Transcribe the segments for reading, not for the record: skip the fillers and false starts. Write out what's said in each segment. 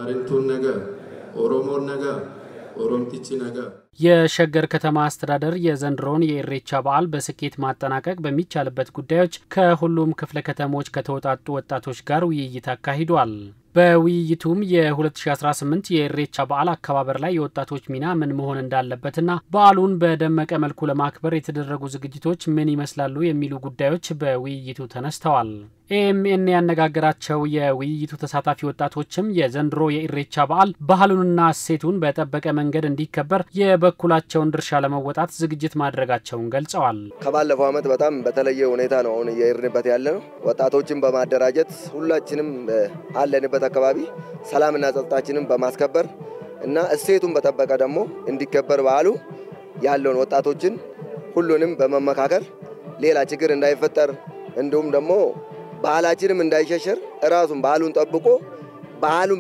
ባሪንቱን ነገ ኦሮሞን ነገ ኦሮምቲቺ ነገ የሸገር ከተማ አስተዳደር የዘንድሮን የኢሬቻ በዓል በስኬት ማጠናቀቅ በሚቻልበት ጉዳዮች ከሁሉም ክፍለ ከተሞች ከተወጣጡ ወጣቶች ጋር ውይይት አካሂዷል። በውይይቱም የ2018 የኢሬቻ በዓል አከባበር ላይ የወጣቶች ሚና ምን መሆን እንዳለበትና በዓሉን በደመቀ መልኩ ለማክበር የተደረጉ ዝግጅቶች ምን ይመስላሉ የሚሉ ጉዳዮች በውይይቱ ተነስተዋል። ኤኤምኤን ያነጋገራቸው የውይይቱ ተሳታፊ ወጣቶችም የዘንድሮ የኢሬቻ በዓል ባህሉንና እሴቱን በጠበቀ መንገድ እንዲከበር የበኩላቸውን ድርሻ ለመወጣት ዝግጅት ማድረጋቸውን ገልጸዋል። ከባለፈው ዓመት በጣም በተለየ ሁኔታ ነው አሁን እየሄድንበት ያለነው። ወጣቶችን በማደራጀት ሁላችንም አለንበት አካባቢ ሰላምና ጸጥታችንን በማስከበር እና እሴቱን በጠበቀ ደግሞ እንዲከበር በዓሉ ያለውን ወጣቶችን ሁሉንም በመመካከር ሌላ ችግር እንዳይፈጠር እንዲሁም ደግሞ ባህላችንም እንዳይሸሸር ራሱን ባህሉን ጠብቆ ባህሉን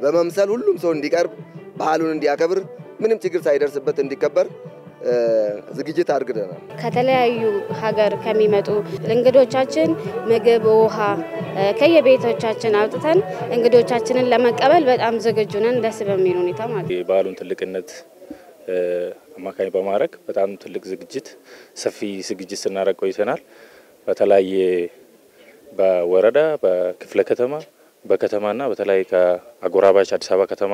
በመምሰል ሁሉም ሰው እንዲቀርብ ባህሉን እንዲያከብር ምንም ችግር ሳይደርስበት እንዲከበር ዝግጅት አድርገናል። ከተለያዩ ሀገር ከሚመጡ እንግዶቻችን ምግብ ውሃ ከየቤቶቻችን አውጥተን እንግዶቻችንን ለመቀበል በጣም ዝግጁ ነን። ደስ በሚል ሁኔታ ማለት ነው። ባህሉን ትልቅነት አማካኝ በማድረግ በጣም ትልቅ ዝግጅት ሰፊ ዝግጅት ስናደርግ ቆይተናል። በተለያየ በወረዳ በክፍለ ከተማ በከተማና በተለያየ ከአጎራባች አዲስ አበባ ከተማ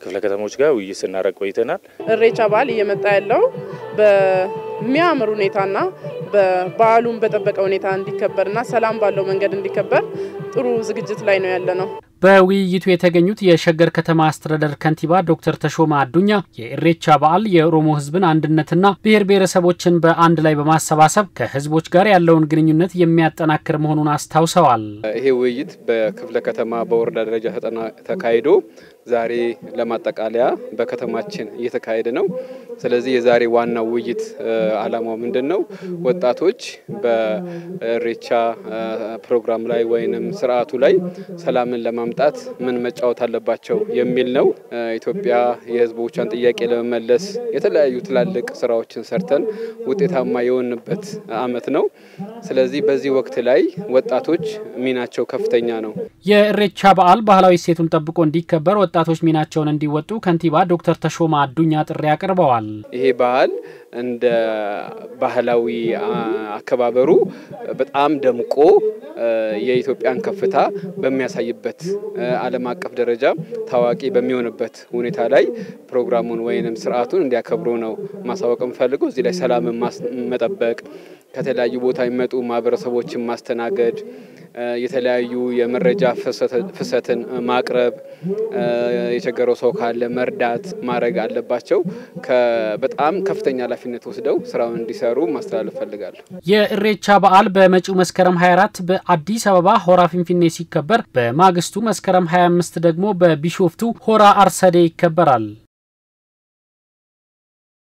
ክፍለ ከተሞች ጋር ውይይት ስናደርግ ቆይተናል። ኢሬቻ በዓል እየመጣ ያለው በሚያምር ሁኔታና በዓሉን በጠበቀ ሁኔታ እንዲከበርና ሰላም ባለው መንገድ እንዲከበር ጥሩ ዝግጅት ላይ ነው ያለነው። በውይይቱ የተገኙት የሸገር ከተማ አስተዳደር ከንቲባ ዶክተር ተሾማ አዱኛ የኢሬቻ በዓል የኦሮሞ ሕዝብን አንድነትና ብሔር ብሔረሰቦችን በአንድ ላይ በማሰባሰብ ከህዝቦች ጋር ያለውን ግንኙነት የሚያጠናክር መሆኑን አስታውሰዋል። ይሄ ውይይት በክፍለ ከተማ በወረዳ ደረጃ ተካሂዶ ዛሬ ለማጠቃለያ በከተማችን እየተካሄደ ነው። ስለዚህ የዛሬ ዋናው ውይይት ዓላማው ምንድነው? ወጣቶች በኢሬቻ ፕሮግራም ላይ ወይንም ስርዓቱ ላይ ሰላምን ለማምጣት ምን መጫወት አለባቸው የሚል ነው። ኢትዮጵያ የህዝቦቿን ጥያቄ ለመመለስ የተለያዩ ትላልቅ ስራዎችን ሰርተን ውጤታማ የሆንበት አመት ነው። ስለዚህ በዚህ ወቅት ላይ ወጣቶች ሚናቸው ከፍተኛ ነው። የኢሬቻ በዓል ባህላዊ እሴቱን ጠብቆ እንዲከበር ወጣቶች ሚናቸውን እንዲወጡ ከንቲባ ዶክተር ተሾማ አዱኛ ጥሪ አቅርበዋል። ይሄ በዓል እንደ ባህላዊ አከባበሩ በጣም ደምቆ የኢትዮጵያን ከፍታ በሚያሳይበት ዓለም አቀፍ ደረጃ ታዋቂ በሚሆንበት ሁኔታ ላይ ፕሮግራሙን ወይንም ስርዓቱን እንዲያከብሩ ነው ማሳወቅ እንፈልገው። እዚህ ላይ ሰላምን መጠበቅ ከተለያዩ ቦታ የሚመጡ ማህበረሰቦችን ማስተናገድ የተለያዩ የመረጃ ፍሰትን ማቅረብ የቸገረው ሰው ካለ መርዳት ማድረግ አለባቸው። በጣም ከፍተኛ ኃላፊነት ወስደው ስራውን እንዲሰሩ ማስተላለፍ ፈልጋለሁ። የኢሬቻ በዓል በመጪው መስከረም 24 በአዲስ አበባ ሆራ ፊንፊኔ ሲከበር በማግስቱ መስከረም 25 ደግሞ በቢሾፍቱ ሆራ አርሰዴ ይከበራል።